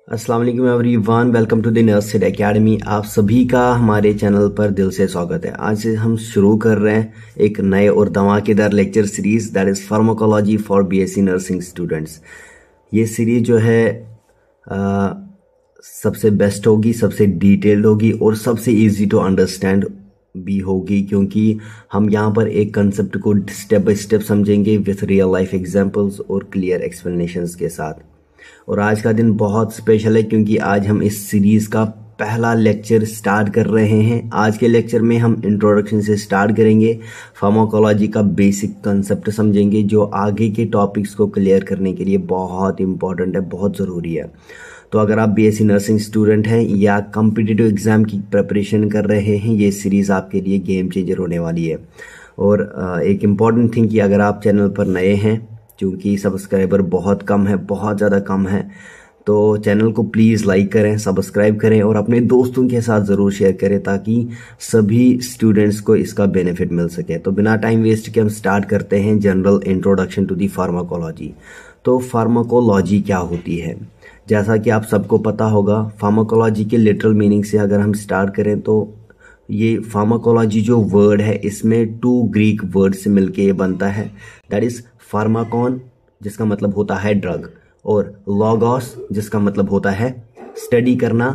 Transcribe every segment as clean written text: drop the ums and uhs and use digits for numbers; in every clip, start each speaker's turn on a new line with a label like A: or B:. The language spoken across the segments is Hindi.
A: अस्सलाम वालेकुम एवरीवन, वेलकम टू द नर्सिड एकेडमी। आप सभी का हमारे चैनल पर दिल से स्वागत है। आज से हम शुरू कर रहे हैं एक नए और धमाकेदार lecture series that is pharmacology for BSc nursing students. ये सीरीज जो है सबसे बेस्ट होगी, सबसे डिटेल्ड होगी और सबसे इजी टू अंडरस्टैंड भी होगी, क्योंकि हम यहाँ पर एक कंसेप्ट को स्टेप बाय स्टेप समझेंगे विथ रियल लाइफ एग्जांपल्स और क्लियर एक्सप्लेनेशंस के साथ। और आज का दिन बहुत स्पेशल है क्योंकि आज हम इस सीरीज का पहला लेक्चर स्टार्ट कर रहे हैं। आज के लेक्चर में हम इंट्रोडक्शन से स्टार्ट करेंगे, फार्माकोलॉजी का बेसिक कंसेप्ट समझेंगे जो आगे के टॉपिक्स को क्लियर करने के लिए बहुत इंपॉर्टेंट है, बहुत ज़रूरी है। तो अगर आप बीएससी नर्सिंग स्टूडेंट हैं या कॉम्पिटिटिव एग्जाम की प्रिपरेशन कर रहे हैं, ये सीरीज़ आपके लिए गेम चेंजर होने वाली है। और एक इम्पॉर्टेंट थिंग कि अगर आप चैनल पर नए हैं, क्योंकि सब्सक्राइबर बहुत कम है, बहुत ज़्यादा कम है, तो चैनल को प्लीज़ लाइक करें, सब्सक्राइब करें और अपने दोस्तों के साथ ज़रूर शेयर करें ताकि सभी स्टूडेंट्स को इसका बेनिफिट मिल सके। तो बिना टाइम वेस्ट के हम स्टार्ट करते हैं general introduction to the pharmacology. तो फार्माकोलॉजी क्या होती है? जैसा कि आप सबको पता होगा, फार्माकोलॉजी के लिटरल मीनिंग से अगर हम स्टार्ट करें तो ये फार्माकोलॉजी जो वर्ड है इसमें 2 ग्रीक वर्ड से मिलके ये बनता है, दैट इज़ फार्माकॉन जिसका मतलब होता है ड्रग, और लॉगोस जिसका मतलब होता है स्टडी करना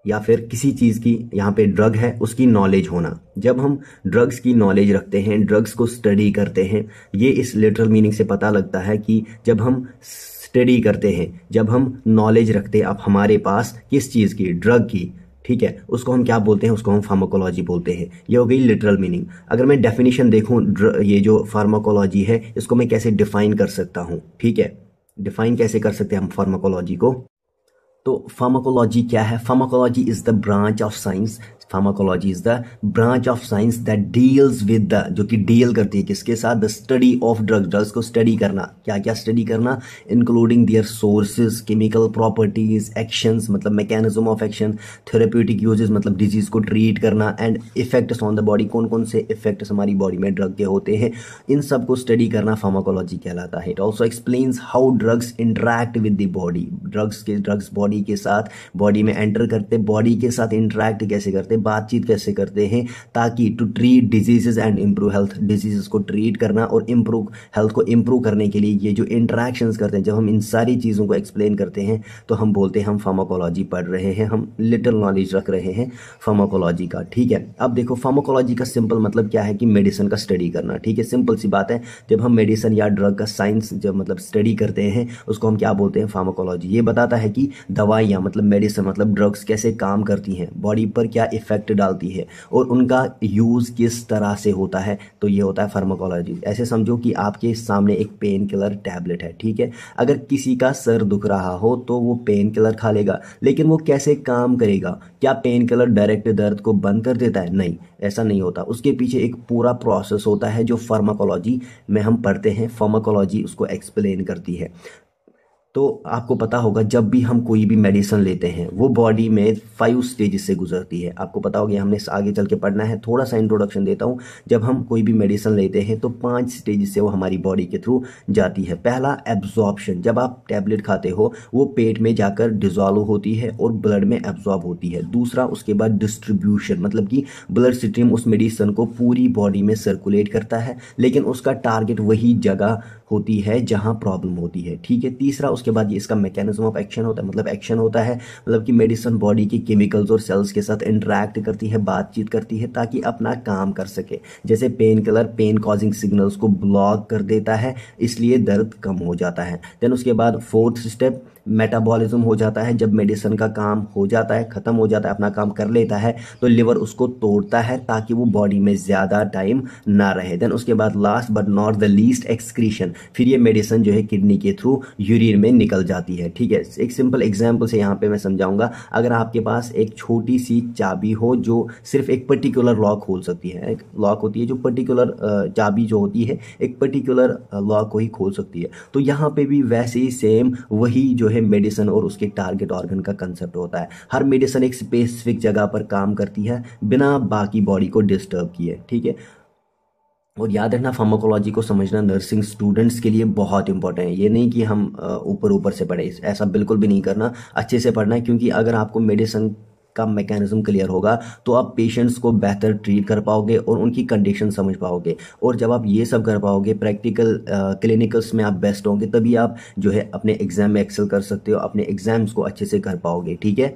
A: या फिर किसी चीज़ की, यहाँ पे ड्रग है उसकी नॉलेज होना। जब हम ड्रग्स की नॉलेज रखते हैं, ड्रग्स को स्टडी करते हैं, ये इस लिटरल मीनिंग से पता लगता है कि जब हम स्टडी करते हैं, जब हम नॉलेज रखते हैं अब हमारे पास किस चीज़ की, ड्रग की, ठीक है, उसको हम क्या बोलते हैं? उसको हम फार्माकोलॉजी बोलते हैं। ये हो गई लिटरल मीनिंग। अगर मैं डेफिनेशन देखूं, ये जो फार्माकोलॉजी है इसको मैं कैसे डिफाइन कर सकता हूं? ठीक है, डिफाइन कैसे कर सकते हैं हम फार्माकोलॉजी को? तो फार्माकोलॉजी क्या है? Pharmacology is the branch of science, pharmacology is the branch of science that deals with the, जो कि डील करती है किसके साथ? The study of drugs, drugs को स्टडी करना। क्या क्या स्टडी करना? Including their sources, chemical properties, actions मतलब mechanism of action, therapeutic uses मतलब डिजीज को ट्रीट करना, and effects on the body, कौन कौन से इफेक्ट्स हमारी बॉडी में ड्रग के होते हैं, इन सब को स्टडी करना फार्माकोलॉजी कहलाता है। It also explains how drugs interact with the body, drugs body के साथ, बॉडी में एंटर करते, बॉडी के साथ इंटरैक्ट कैसे करते, बातचीत कैसे करते हैं, ताकि to treat diseases and improve health, diseases को ट्रीट करना और इम्प्रूव हेल्थ को इम्प्रूव करने के लिए ये जो इंटरैक्शंस करते हैं, जब हम इन सारी चीज़ों को एक्सप्लेन करते हैं तो हम बोलते हैं हम फार्माकोलॉजी पढ़ रहे हैं, हम लिटिल नॉलेज रख रहे हैं फार्माकोलॉजी का। ठीक है, अब देखो फार्माकोलॉजी का सिंपल मतलब क्या है कि मेडिसिन का स्टडी करना। ठीक है, सिंपल सी बात है। जब हम मेडिसिन या ड्रग का साइंस जब मतलब स्टडी करते हैं उसको हम क्या बोलते हैं? फार्माकोलॉजी। ये बताता है कि दवाइयाँ मतलब मेडिसिन मतलब ड्रग्स कैसे काम करती हैं, बॉडी पर क्या इफेक्ट डालती है और उनका यूज किस तरह से होता है, तो ये होता है फार्माकोलॉजी। ऐसे समझो कि आपके सामने एक पेन किलर टैबलेट है, ठीक है, अगर किसी का सर दुख रहा हो तो वो पेन किलर खा लेगा, लेकिन वो कैसे काम करेगा? क्या पेन किलर डायरेक्ट दर्द को बंद कर देता है? नहीं, ऐसा नहीं होता। उसके पीछे एक पूरा प्रोसेस होता है जो फार्माकोलॉजी में हम पढ़ते हैं, फार्माकोलॉजी उसको एक्सप्लेन करती है। तो आपको पता होगा जब भी हम कोई भी मेडिसिन लेते हैं वो बॉडी में 5 स्टेजेस से गुजरती है। आपको पता होगा, हमने आगे चल के पढ़ना है, थोड़ा सा इंट्रोडक्शन देता हूँ। जब हम कोई भी मेडिसिन लेते हैं तो 5 स्टेजेस से वो हमारी बॉडी के थ्रू जाती है। पहला एब्जॉर्प्शन, जब आप टैबलेट खाते हो वो पेट में जाकर डिजॉल्व होती है और ब्लड में एब्जॉर्ब होती है। दूसरा, उसके बाद डिस्ट्रीब्यूशन, मतलब कि ब्लड स्ट्रीम उस मेडिसिन को पूरी बॉडी में सर्कुलेट करता है, लेकिन उसका टारगेट वही जगह होती है जहां प्रॉब्लम होती है। ठीक है, तीसरा, उसके बाद ये इसका मैकेनिज्म ऑफ एक्शन होता है, मतलब एक्शन होता है मतलब कि मेडिसिन बॉडी की केमिकल्स और सेल्स के साथ इंटरैक्ट करती है, बातचीत करती है ताकि अपना काम कर सके। जैसे pain killer pain causing signals को ब्लॉक कर देता है, इसलिए दर्द कम हो जाता है। देन उसके बाद 4th स्टेप मेटाबॉलिज्म हो जाता है। जब मेडिसिन का काम हो जाता है, खत्म हो जाता है, अपना काम कर लेता है, तो लिवर उसको तोड़ता है ताकि वो बॉडी में ज़्यादा टाइम ना रहे। देन उसके बाद last but not the least excretion, फिर ये मेडिसिन जो है किडनी के थ्रू यूरिन में निकल जाती है। ठीक है, एक सिंपल एग्जाम्पल से यहाँ पे मैं समझाऊंगा। अगर आपके पास एक छोटी सी चाबी हो जो सिर्फ एक पर्टिकुलर लॉक खोल सकती है, एक लॉक होती है जो पर्टिकुलर चाबी जो होती है एक पर्टिकुलर लॉक को ही खोल सकती है, तो यहाँ पे भी वैसे ही सेम वही जो मेडिसिन और उसके टारगेट ऑर्गन का कंसेप्ट होता है। हर मेडिसिन एक स्पेसिफिक जगह पर काम करती है बिना बाकी बॉडी को डिस्टर्ब किए। ठीक है, और याद रखना, फार्माकोलॉजी को समझना नर्सिंग स्टूडेंट्स के लिए बहुत इंपॉर्टेंट है। ये नहीं कि हम ऊपर ऊपर से पढ़े, ऐसा बिल्कुल भी नहीं करना, अच्छे से पढ़ना है। क्योंकि अगर आपको मेडिसिन का मैकेनिज्म क्लियर होगा तो आप पेशेंट्स को बेहतर ट्रीट कर पाओगे और उनकी कंडीशन समझ पाओगे। और जब आप ये सब कर पाओगे, प्रैक्टिकल क्लिनिकल्स में आप बेस्ट होंगे, तभी आप जो है अपने एग्जाम में एक्सेल कर सकते हो, अपने एग्जाम्स को अच्छे से कर पाओगे। ठीक है।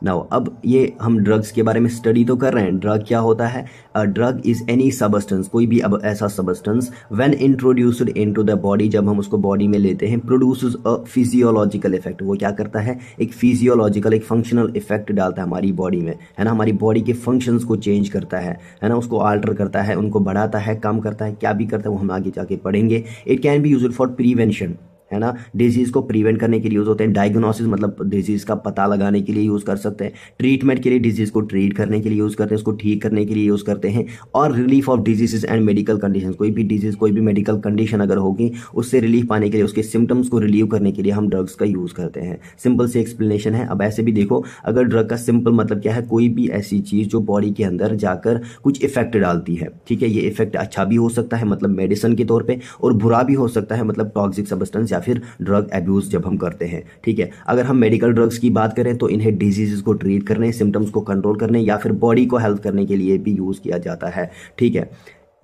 A: नाउ अब ये हम ड्रग्स के बारे में स्टडी तो कर रहे हैं। ड्रग क्या होता है? ड्रग इज एनी सबस्टेंस, कोई भी अब ऐसा substance when introduced into the body, जब हम उसको बॉडी में लेते हैं, प्रोड्यूसेस अ फिजियोलॉजिकल इफेक्ट। वो क्या करता है? एक फिजियोलॉजिकल, एक फंक्शनल इफेक्ट डालता है हमारी बॉडी में, है ना। हमारी बॉडी के फंक्शंस को चेंज करता है ना, उसको आल्टर करता है, उनको बढ़ाता है, कम करता है, क्या भी करता है वो हम आगे जाके पढ़ेंगे। It can be used for prevention, है ना। डिजीज को प्रिवेंट करने के लिए यूज होते हैं। डायग्नोसिस मतलब डिजीज का पता लगाने के लिए यूज कर सकते हैं। ट्रीटमेंट के लिए, डिजीज को ट्रीट करने के लिए यूज करते हैं, उसको ठीक करने के लिए यूज करते हैं। और relief of diseases and medical condition, कोई भी डिजीज, कोई भी मेडिकल कंडीशन अगर होगी, उससे रिलीफ पाने के लिए, उसके सिम्टम्स को रिलीव करने के लिए हम ड्रग्स का यूज करते हैं। सिंपल सी एक्सप्लेनेशन है। अब ऐसे भी देखो, अगर ड्रग का सिंपल मतलब क्या है? कोई भी ऐसी चीज जो बॉडी के अंदर जाकर कुछ इफेक्ट डालती है। ठीक है। ये इफेक्ट अच्छा भी हो सकता है, मतलब मेडिसिन के तौर पे, और बुरा भी हो सकता है, मतलब टॉक्सिक सब्सटेंस या फिर ड्रग एब्यूज जब हम करते हैं। ठीक है। अगर हम मेडिकल ड्रग्स की बात करें तो इन्हें डिजीजेस को ट्रीट करने, सिम्टम्स को कंट्रोल करने या फिर बॉडी को हेल्प करने के लिए भी यूज किया जाता है। ठीक है।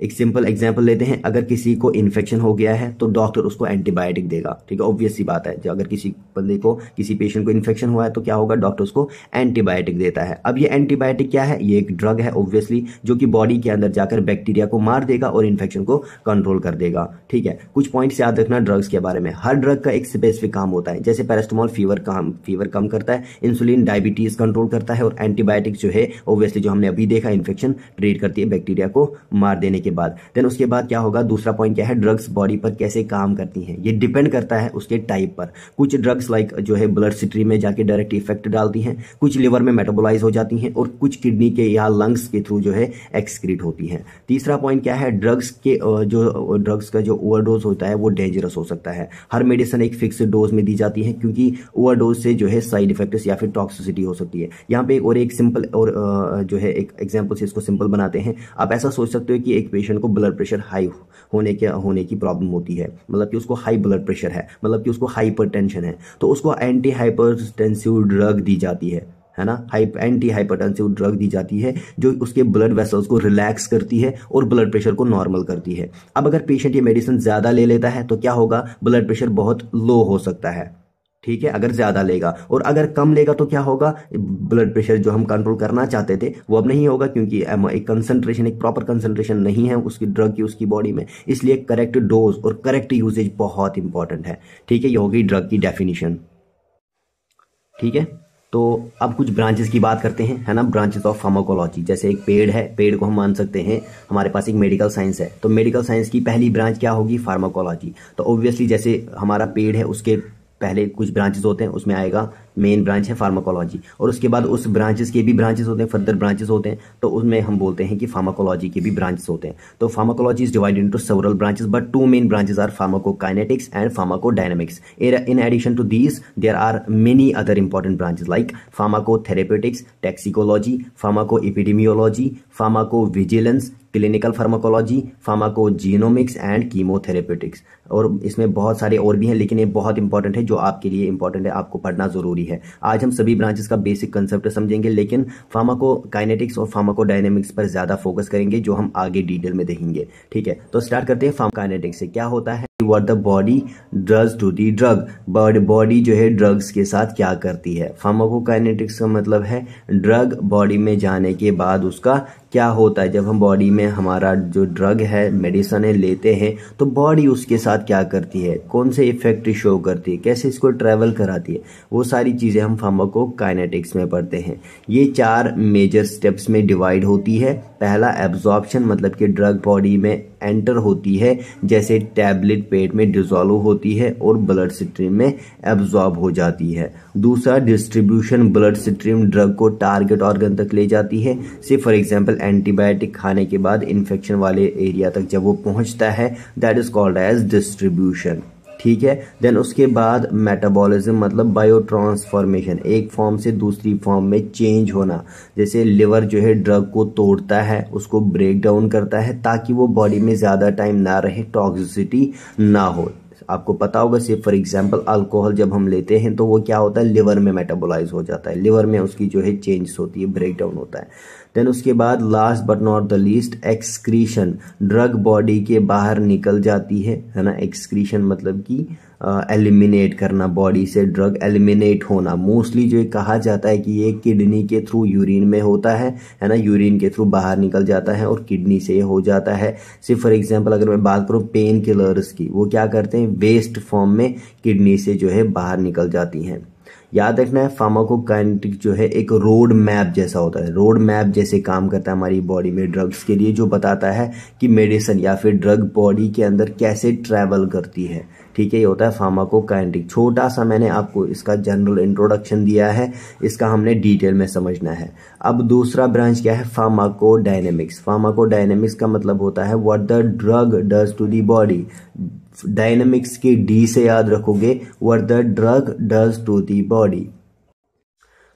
A: एक सिंपल एग्जांपल लेते हैं। अगर किसी को इन्फेक्शन हो गया है तो डॉक्टर उसको एंटीबायोटिक देगा। ठीक है। ऑब्वियस सी बात है, जो अगर किसी बंदे को, किसी पेशेंट को इन्फेक्शन हुआ है तो क्या होगा? डॉक्टर उसको एंटीबायोटिक देता है। अब ये एंटीबायोटिक क्या है? ये एक ड्रग है ऑब्वियसली, जो कि बॉडी के अंदर जाकर बैक्टीरिया को मार देगा और इन्फेक्शन को कंट्रोल कर देगा। ठीक है। कुछ पॉइंट्स याद रखना ड्रग्स के बारे में। हर ड्रग का एक स्पेसिफिक काम होता है। जैसे पैरास्टामोल फीवर कम करता है, इंसुलिन डायबिटीज कंट्रोल करता है, और एंटीबायोटिक जो है ऑब्वियसली जो हमने अभी देखा, इन्फेक्शन ट्रीट करती है बैक्टीरिया को मार देने के बाद। देन उसके बाद क्या होगा? दूसरा पॉइंट क्या है? ड्रग्स बॉडी पर कैसे काम करती हैं, ये डिपेंड करता है उसके टाइप पर। कुछ ड्रग्स लाइक जो है ब्लड स्ट्रीम में जाके डायरेक्ट इफेक्ट डालती हैं, कुछ लिवर में मेटाबोलाइज हो जाती हैं, और कुछ किडनी के या लंग्स के थ्रू जो है एक्सक्रीट होती हैं। तीसरा पॉइंट क्या है? ड्रग्स का जो ओवरडोज होता है वो डेंजरस हो सकता है। हर मेडिसिन एक फिक्स डोज में दी जाती है, क्योंकि ओवरडोज से जो है साइड इफेक्ट्स या फिर टॉक्सिसिटी हो सकती है। यहाँ पे और एक सिंपल और जो है एक एग्जांपल से इसको सिंपल बनाते हैं। आप ऐसा सोच सकते हो कि एक पेशेंट को ब्लड प्रेशर हाई होने की प्रॉब्लम होती है, मतलब कि उसको हाई ब्लड प्रेशर है, मतलब कि उसको हाइपरटेंशन है, तो उसको एंटी हाइपरटेंसिव ड्रग दी जाती है ना। एंटी हाइपरटेंसिव ड्रग दी जाती है जो उसके ब्लड वेसल्स को रिलैक्स करती है और ब्लड प्रेशर को नॉर्मल करती है। अब अगर पेशेंट ये मेडिसिन ज्यादा ले लेता है तो क्या होगा? ब्लड प्रेशर बहुत लो हो सकता है। ठीक है, अगर ज्यादा लेगा। और अगर कम लेगा तो क्या होगा? ब्लड प्रेशर जो हम कंट्रोल करना चाहते थे वो अब नहीं होगा, क्योंकि एक कंसंट्रेशन, एक प्रॉपर कंसंट्रेशन नहीं है उसकी ड्रग की उसकी बॉडी में। इसलिए करेक्ट डोज और करेक्ट यूजेज बहुत इंपॉर्टेंट है। ठीक है, ये होगी ड्रग की डेफिनेशन। ठीक है, तो अब कुछ ब्रांचेस की बात करते हैं, है ना। ब्रांचेस ऑफ फार्माकोलॉजी, जैसे एक पेड़ है, पेड़ को हम मान सकते हैं हमारे पास एक मेडिकल साइंस है, तो मेडिकल साइंस की पहली ब्रांच क्या होगी? फार्माकोलॉजी। तो ऑब्वियसली जैसे हमारा पेड़ है उसके पहले कुछ ब्रांचेस होते हैं, उसमें आएगा मेन ब्रांच है फार्माकोलॉजी, और उसके बाद उस ब्रांचेस के भी ब्रांचेस होते हैं, फर्दर ब्रांचेस होते हैं, तो उसमें हम बोलते हैं कि फार्माकोलॉजी के भी ब्रांचेस होते हैं। तो pharmacology is divided into several branches, but two main branches are pharmacokinetics and pharmacodynamics. In addition to these there are many other important branches like pharmacotherapeutics, toxicology, pharmacoepidemiology, pharmacovigilance, clinical pharmacology, pharmacogenomics and chemotherapeutics. और इसमें बहुत सारे और भी हैं, लेकिन ये बहुत इंपॉर्टेंट है, जो आपके लिए इंपॉर्टेंट है, आपको पढ़ना जरूरी है। आज हम सभी ब्रांचेस का बेसिक कंसेप्ट समझेंगे, लेकिन फार्माकोकाइनेटिक्स और फार्माकोडायनेमिक्स पर ज्यादा फोकस करेंगे, जो हम आगे डिटेल में देखेंगे। ठीक है, तो स्टार्ट करते हैं। फार्माकोकाइनेटिक्स से क्या होता है? What the body does to the drug, body जो है ड्रग्स के साथ क्या करती है। फार्माकोकाइनेटिक्स का मतलब है ड्रग बॉडी में जाने के बाद उसका क्या होता है। जब हम बॉडी में हमारा जो ड्रग है, मेडिसिन है, लेते हैं, तो बॉडी उसके साथ क्या करती है, कौन से इफेक्ट शो करती है, कैसे इसको ट्रेवल कराती है, वो सारी चीजें हम फार्माकोकाइनेटिक्स में पढ़ते हैं। ये 4 मेजर स्टेप्स में डिवाइड होती है। पहला एब्जॉर्प्शन, मतलब कि ड्रग बॉडी में एंटर होती है, जैसे टैबलेट पेट में डिसॉल्व होती है और ब्लड स्ट्रीम में एब्जॉर्ब हो जाती है। दूसरा डिस्ट्रीब्यूशन, ब्लड स्ट्रीम ड्रग को टारगेट ऑर्गन तक ले जाती है। से फॉर एग्जांपल एंटीबायोटिक खाने के बाद इन्फेक्शन वाले एरिया तक जब वो पहुंचता है, that is called as distribution. ठीक है। देन उसके बाद मेटाबॉलिज्म मतलब बायो ट्रांसफॉर्मेशन, एक फॉर्म से दूसरी फॉर्म में चेंज होना। जैसे लिवर जो है ड्रग को तोड़ता है, उसको ब्रेक डाउन करता है ताकि वो बॉडी में ज़्यादा टाइम ना रहे, टॉक्सिसिटी ना हो। आपको पता होगा, सिर्फ फॉर एग्जांपल अल्कोहल जब हम लेते हैं तो वो क्या होता है, लिवर में मेटाबोलाइज हो जाता है, लिवर में उसकी जो है चेंज होती है, ब्रेक डाउन होता है। देन उसके बाद last but not the least excretion, drug body के बाहर निकल जाती है ना। एक्सक्रीशन मतलब कि एलिमिनेट करना, बॉडी से ड्रग एलिमिनेट होना। मोस्टली जो कहा जाता है कि ये किडनी के थ्रू यूरिन में होता है ना, यूरिन के थ्रू बाहर निकल जाता है और किडनी से हो जाता है। सिर्फ फॉर एग्जांपल अगर मैं बात करूं पेन किलर्स की, वो क्या करते हैं, वेस्ट फॉर्म में किडनी से जो है बाहर निकल जाती हैं। याद रखना है फार्माकोकाइनेटिक जो है एक रोड मैप जैसा होता है, रोड मैप जैसे काम करता है हमारी बॉडी में ड्रग्स के लिए, जो बताता है कि मेडिसिन या फिर ड्रग बॉडी के अंदर कैसे ट्रैवल करती है। ठीक है, ये होता है फार्माकोकाइनेटिक। छोटा सा मैंने आपको इसका जनरल इंट्रोडक्शन दिया है, इसका हमने डिटेल में समझना है। अब दूसरा ब्रांच क्या है, फार्माकोडायनेमिक्स। फार्माकोडायनेमिक्स का मतलब होता है what the drug does to the body. Dynamics के डी से याद रखोगे, what the drug does to the body.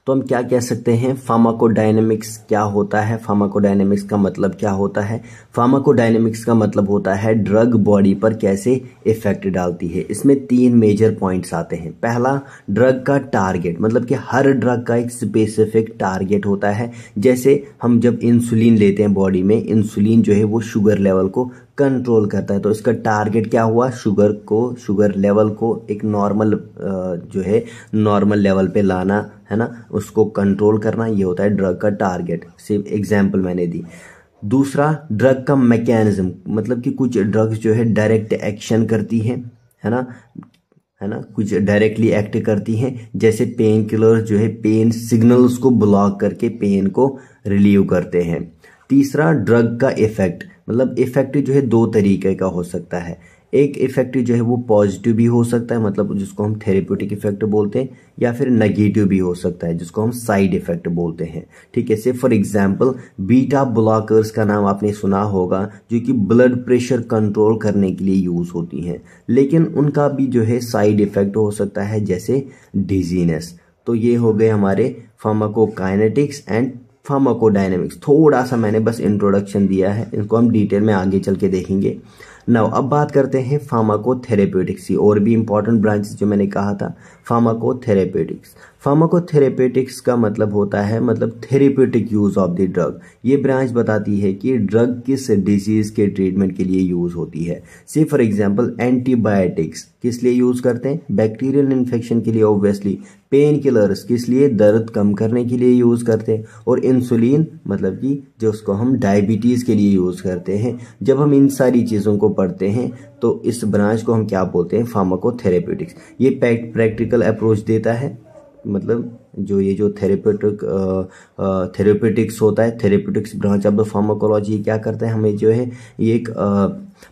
A: तो हम क्या कह सकते हैं, फार्माकोडायनेमिक्स क्या होता है, फार्माकोडायनेमिक्स का मतलब क्या होता है। फार्माकोडायनेमिक्स का मतलब होता है ड्रग बॉडी पर कैसे इफेक्ट डालती है। इसमें 3 मेजर पॉइंट्स आते हैं। पहला, ड्रग का टारगेट, मतलब कि हर ड्रग का एक स्पेसिफिक टारगेट होता है। जैसे हम जब इंसुलिन लेते हैं बॉडी में, इंसुलिन जो है वो शुगर लेवल को कंट्रोल करता है, तो इसका टारगेट क्या हुआ, शुगर लेवल को एक नॉर्मल जो है नॉर्मल लेवल पे लाना है ना, उसको कंट्रोल करना, ये होता है ड्रग का टारगेट। सिर्फ एग्जांपल मैंने दी। दूसरा, ड्रग का मैकेनिज्म, मतलब कि कुछ ड्रग्स जो है डायरेक्ट एक्शन करती हैं, है ना, कुछ डायरेक्टली एक्ट करती हैं। जैसे पेन किलर जो है पेन सिग्नल्स को ब्लॉक करके पेन को रिलीव करते हैं। तीसरा, ड्रग का इफेक्ट, मतलब इफेक्ट जो है 2 तरीके का हो सकता है। एक इफेक्ट जो है वो पॉजिटिव भी हो सकता है, मतलब जिसको हम थेरेप्यूटिक इफेक्ट बोलते हैं, या फिर नेगेटिव भी हो सकता है जिसको हम साइड इफेक्ट बोलते हैं। ठीक है, से फॉर एग्जांपल बीटा ब्लॉकर्स का नाम आपने सुना होगा, जो कि ब्लड प्रेशर कंट्रोल करने के लिए यूज होती हैं, लेकिन उनका भी जो है साइड इफेक्ट हो सकता है, जैसे डिजीनेस। तो ये हो गए हमारे फार्माकोकाइनेटिक्स एंड फार्माकोडायनेमिक्स। थोड़ा सा मैंने बस इंट्रोडक्शन दिया है, इनको हम डिटेल में आगे चल के देखेंगे। नाउ अब बात करते हैं फार्माकोथेरेप्यूटिक्स की, और भी इंपॉर्टेंट ब्रांचेस जो मैंने कहा था, फार्माकोथेरेप्यूटिक्स। फार्माकोथेरेप्यूटिक्स का मतलब होता है मतलब therapeutic use of the drug. ये ब्रांच बताती है कि ड्रग किस डिजीज के ट्रीटमेंट के लिए यूज होती है। से फॉर एग्जांपल एंटीबायोटिक्स किस लिए यूज करते हैं, बैक्टीरियल इन्फेक्शन के लिए ऑब्वियसली। पेन किलर्स किस लिए, दर्द कम करने के लिए यूज करते हैं। और इंसुलिन मतलब कि जो उसको हम डायबिटीज के लिए यूज करते हैं। जब हम इन सारी चीजों को पढ़ते हैं तो इस ब्रांच को हम क्या बोलते हैं, फार्माकोथेरेप्यूटिक्स। ये प्रैक्टिकल अप्रोच देता है, मतलब जो थेरेप्यूटिक्स होता है, therapeutics branch of the pharmacology क्या करता है, हमें जो है ये एक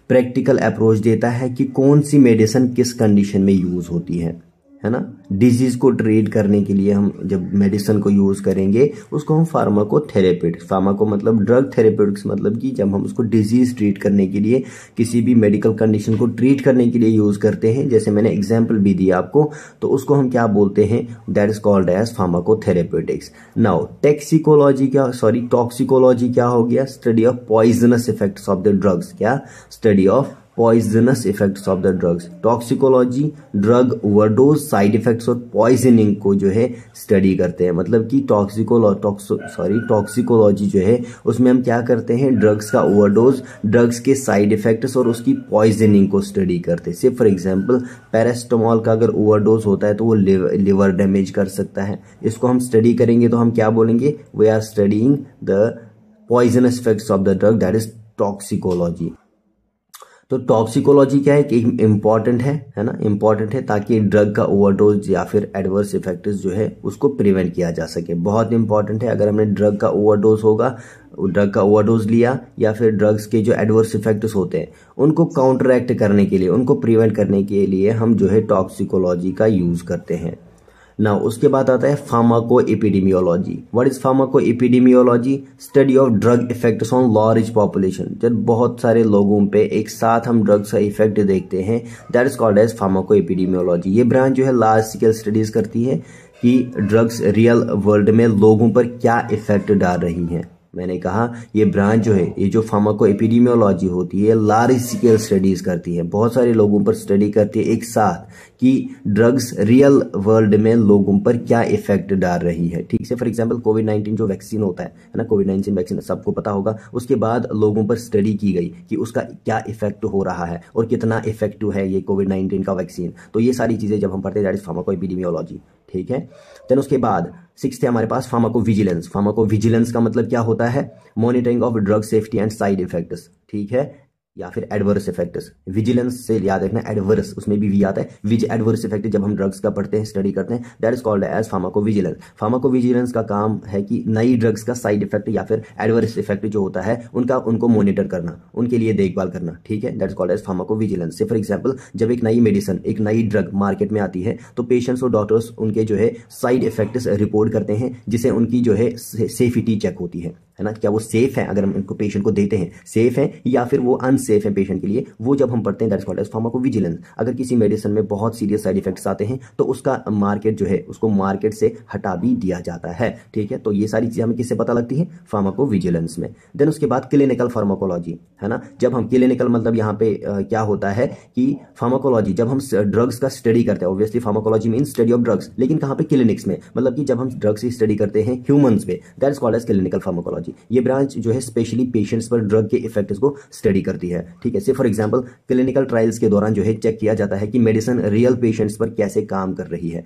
A: प्रैक्टिकल अप्रोच देता है कि कौन सी मेडिसिन किस कंडीशन में यूज होती है ना। डिजीज को ट्रीट करने के लिए हम जब मेडिसिन को यूज करेंगे उसको हम फार्माकोथेरेप्यूटिक्स, फार्माको मतलब ड्रग, थेरेप्यूटिक्स मतलब कि जब हम उसको डिजीज ट्रीट करने के लिए, किसी भी मेडिकल कंडीशन को ट्रीट करने के लिए यूज करते हैं, जैसे मैंने एग्जांपल भी दिया आपको, तो उसको हम क्या बोलते हैं, that is called as pharmacotherapeutics. Now toxicology क्या हो गया, study of poisonous effects of the drugs. क्या, study of poisonous effects of the drugs. Toxicology drug overdose, side effects और पॉइजनिंग को जो है स्टडी करते हैं। मतलब कि टॉक्सिकोलॉजी जो है उसमें हम क्या करते हैं, ड्रग्स का ओवरडोज, ड्रग्स के साइड इफेक्ट्स और उसकी पॉइजनिंग को स्टडी करते हैं। सिर्फ फॉर एग्जांपल पैरास्टामोल का अगर ओवरडोज होता है तो वो लिवर डैमेज कर सकता है। इसको हम स्टडी करेंगे तो हम क्या बोलेंगे, we are studying the poisonous effects of the drug, that is toxicology. तो टॉक्सिकोलॉजी क्या है कि इम्पॉर्टेंट है ना, इम्पॉर्टेंट है ताकि ड्रग का ओवरडोज या फिर एडवर्स इफेक्ट्स जो है उसको प्रिवेंट किया जा सके। बहुत इंपॉर्टेंट है, अगर हमने ड्रग का ओवरडोज लिया या फिर ड्रग्स के जो एडवर्स इफेक्ट्स होते हैं उनको काउंटरएक्ट करने के लिए, उनको प्रिवेंट करने के लिए हम जो है टॉक्सिकोलॉजी का यूज करते हैं। ना उसके बाद आता है pharmaco epidemiology. What is pharmaco epidemiology? Study of drug effects on large population. जब बहुत सारे लोगों पे एक साथ हम ड्रग्स का इफेक्ट देखते हैं, that is called as pharmacoepidemiology. ये ब्रांच जो है लार्ज स्केल स्टडीज करती है कि ड्रग्स रियल वर्ल्ड में लोगों पर क्या इफेक्ट डाल रही हैं। मैंने कहा ये ब्रांच जो है, ये जो फार्माको एपिडेमियोलॉजी होती है, लार्ज स्केल स्टडीज करती है, बहुत सारे लोगों पर स्टडी करती है एक साथ कि ड्रग्स रियल वर्ल्ड में लोगों पर क्या इफेक्ट डाल रही है। ठीक से, फॉर एग्जांपल कोविड-19 जो वैक्सीन होता है ना, कोविड-19 वैक्सीन सबको पता होगा। उसके बाद लोगों पर स्टडी की गई कि उसका क्या इफेक्ट हो रहा है और कितना इफेक्टिव है ये कोविड-19 का वैक्सीन। तो ये सारी चीजें जब हम पढ़ते हैं, दैट इज फार्माको एपिडेमियोलॉजी। ठीक है, देन उसके बाद 6th है हमारे पास फार्माको विजिलेंस। फार्माको विजिलेंस का मतलब क्या होता है? Monitoring of drug safety and side effects. ठीक है, या फिर एडवर्स इफेक्ट्स। विजिलेंस से याद रखना एडवर्स, उसमें भी वी आता है। विज एडवर्स इफेक्ट जब हम ड्रग्स का पढ़ते हैं, स्टडी करते हैं, that is called as pharmacovigilance. Pharmacovigilance का काम है कि नई ड्रग्स का साइड इफेक्ट या फिर एडवर्स इफेक्ट जो होता है उनको मॉनिटर करना, उनके लिए देखभाल करना। ठीक है, that is called as pharmacovigilance. से फॉर एग्जाम्पल जब एक नई मेडिसिन, एक नई ड्रग मार्केट में आती है तो पेशेंट्स और डॉक्टर्स उनके जो है साइड इफेक्ट्स रिपोर्ट करते हैं, जिसे उनकी जो है सेफ्टी चेक होती है ना, क्या वो सेफ है, अगर हम इनको पेशेंट को देते हैं सेफ है या फिर वो अनसेफ है पेशेंट के लिए, वो जब हम पढ़ते हैं that is called as pharmacovigilance. अगर किसी मेडिसिन में बहुत सीरियस साइड इफेक्ट्स आते हैं तो उसका मार्केट जो है उसको मार्केट से हटा भी दिया जाता है। ठीक है, तो ये सारी चीजें हमें किससे पता लगती है? फार्माकोविजिलेंस में। देन उसके बाद क्लिनिकल फार्माकोलॉजी है ना। जब हम क्लिनिकल मतलब यहाँ पे क्या होता है कि फार्माकोलॉजी जब हम ड्रग्स का स्टडी करते हैं, obviously pharmacology mean study of drugs, लेकिन कहाँ पे? क्लिनिक्स में, मतलब कि जब हम ड्रग्स की स्टडी करते हैं ह्यूमंस पे, that is called as clinical pharmacology. ये ब्रांच जो है स्पेशली पेशेंट्स पर ड्रग के इफेक्ट्स को स्टडी करती है। ठीक है, से फॉर एग्जांपल क्लिनिकल ट्रायल्स के दौरान जो है चेक किया जाता है कि मेडिसिन रियल पेशेंट्स पर कैसे काम कर रही है।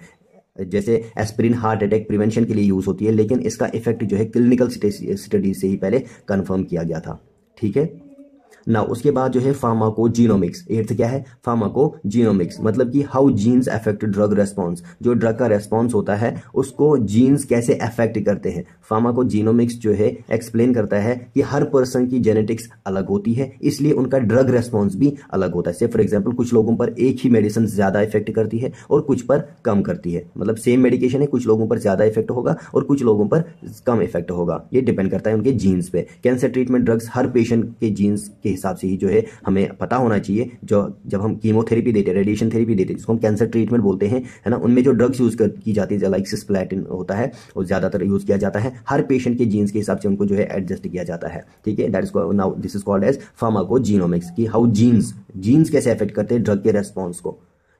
A: जैसे एस्पिरिन हार्ट अटैक प्रिवेंशन के लिए यूज होती है, लेकिन इसका इफेक्ट जो है क्लिनिकल स्टडी से ही पहले कंफर्म किया गया था। ठीक है ना, उसके बाद जो है फार्माकोजीनोमिक्स। 8th क्या है? फार्माकोजीनोमिक्स, मतलब कि how jeans affect drug response. जो ड्रग का रेस्पॉन्स होता है उसको जीन्स कैसे अफेक्ट करते हैं। फार्माकोजीनोमिक्स जो है एक्सप्लेन करता है कि हर पर्सन की जेनेटिक्स अलग होती है, इसलिए उनका ड्रग रेस्पॉन्स भी अलग होता है। से फॉर एग्जाम्पल कुछ लोगों पर एक ही मेडिसिन ज्यादा इफेक्ट करती है और कुछ पर कम करती है, मतलब सेम मेडिकेशन है, कुछ लोगों पर ज्यादा इफेक्ट होगा और कुछ लोगों पर कम इफेक्ट होगा। ये डिपेंड करता है उनके जीन्स पे। कैंसर ट्रीटमेंट ड्रग्स हर पेशेंट के जीन्स के हिसाब से ही जो है हमें पता होना चाहिए। जो जब हम कीमोथेरेपी देते हैं, रेडिएशन थेरेपी देते हैं, जिसको हम कैंसर ट्रीटमेंट बोलते हैं, है ना, उनमें जो ड्रग्स यूज की जाती है लाइक सिस्प्लेटिन होता है और ज्यादातर यूज किया जाता है, हर पेशेंट के जीन्स के हिसाब से उनको जो है एडजस्ट किया जाता है। ठीक है, that is now this is called as pharmacogenomics, कि हाउ जीन्स कैसे अफेक्ट करते हैं ड्रग के रेस्पॉन्स को।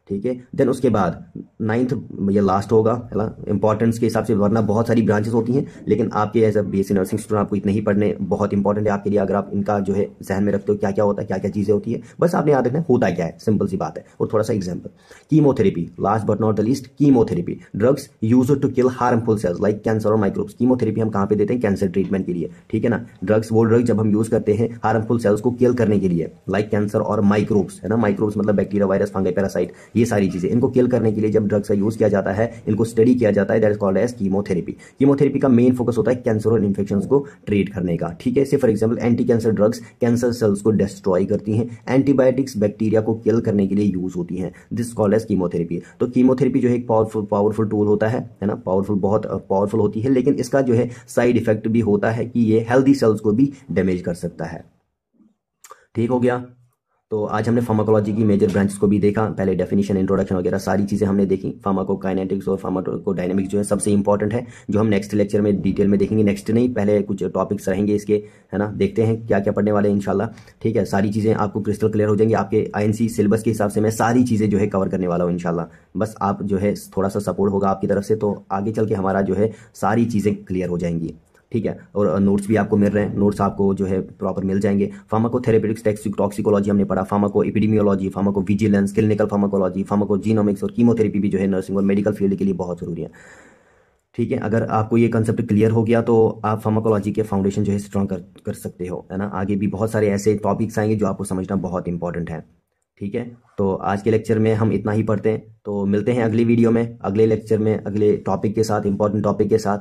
A: ठीक है, देन उसके बाद 9th ये लास्ट होगा, है ना, इंपॉर्टेंस के हिसाब से, वरना बहुत सारी ब्रांचेस होती हैं, लेकिन आपके as a BSc nursing student आपको इतने ही पढ़ने बहुत इंपॉर्टेंट है आपके लिए। अगर आप इनका जो है जहन में रखते हो क्या क्या होता है, क्या क्या चीजें होती है, बस आपने याद रखना होता क्या है, सिंपल सी बात है। और थोड़ा सा example, chemotherapy, last but not the least, chemotherapy drugs use to kill harmful cells like cancer और माइक्रोब्स। कीमोथेरेपी हम कहाँ पे देते हैं? कैंसर ट्रीटमेंट के लिए। ठीक है ना, ड्रग्स वो ड्रग जब हम यूज करते हैं हार्मफुल सेल्स को किल करने के लिए, लाइक कैंसर और माइक्रोब्स, है ना, माइक्रोब्स मतलब बैक्टीरिया, वायरस, फंगाई, पैरासाइट, ये सारी चीजें, इनको किल करने के लिए जब ड्रग्स का यूज किया जाता है, इनको स्टडी किया जाता है, that is called as chemotherapy. Chemotherapy का मेन फोकस होता है कैंसर और इन्फेक्शंस को ट्रीट करने का। ठीक है, for example anti cancer drugs cancer cells को डिस्ट्रॉय करती हैं, एंटीबायोटिक्स बैक्टीरिया को किल करने के लिए यूज होती हैं, दिस कॉल्ड एज कीमोथेरेपी। तो कीमोथेरेपी जो है एक पावरफुल टूल होता है ना, पावरफुल, बहुत पावरफुल होती है, लेकिन इसका जो है साइड इफेक्ट भी होता है कि ये हेल्दी सेल्स को भी डैमेज कर सकता है। ठीक हो गया, तो आज हमने फार्माकोलॉजी की मेजर ब्रांचेस को भी देखा। पहले डेफिनेशन, इंट्रोडक्शन वगैरह सारी चीजें हमने देखी। फार्माकोकाइनेटिक्स और फार्माकोडायनेमिक्स जो है सबसे इंपॉर्टेंट है, जो हम नेक्स्ट लेक्चर में डिटेल में देखेंगे। नेक्स्ट नहीं, पहले कुछ टॉपिक्स रहेंगे इसके, है ना, देखते हैं क्या क्या पढ़ने वाले हैं इंशाल्लाह। ठीक है, सारी चीजें आपको क्रिस्टल क्लियर हो जाएंगी। आपके आईएनसी सिलेबस के हिसाब से मैं सारी चीजें जो है कवर करने वाला हूँ इंशाल्लाह। बस आप जो है थोड़ा सा सपोर्ट होगा आपकी तरफ से, तो आगे चल के हमारा जो है सारी चीजें क्लियर हो जाएंगी। ठीक है, और नोट्स भी आपको मिल रहे हैं, नोट्स आपको जो है प्रॉपर मिल जाएंगे। फार्माकोथेरेपेटिक्स, टॉक्सिकोलॉजी हमने पढ़ा, pharmaco epidemiology, pharmaco vigilance, clinical pharmacology, फार्माकोजीनोमिक्स और कीमोथेरेपी भी जो है नर्सिंग और मेडिकल फील्ड के लिए बहुत जरूरी है। ठीक है, अगर आपको ये कंसेप्ट क्लियर हो गया तो आप फार्माकोलॉजी के फाउंडेशन जो है स्ट्रॉन्ग कर सकते हो, है ना। आगे भी बहुत सारे ऐसे टॉपिक्स आएंगे जो आपको समझना बहुत इंपॉर्टेंट है। ठीक है, तो आज के लेक्चर में हम इतना ही पढ़ते हैं, तो मिलते हैं अगली वीडियो में, अगले लेक्चर में, अगले टॉपिक के साथ, इंपॉर्टेंट टॉपिक के साथ।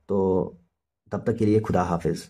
A: तो तब तक के लिए खुदा हाफिज।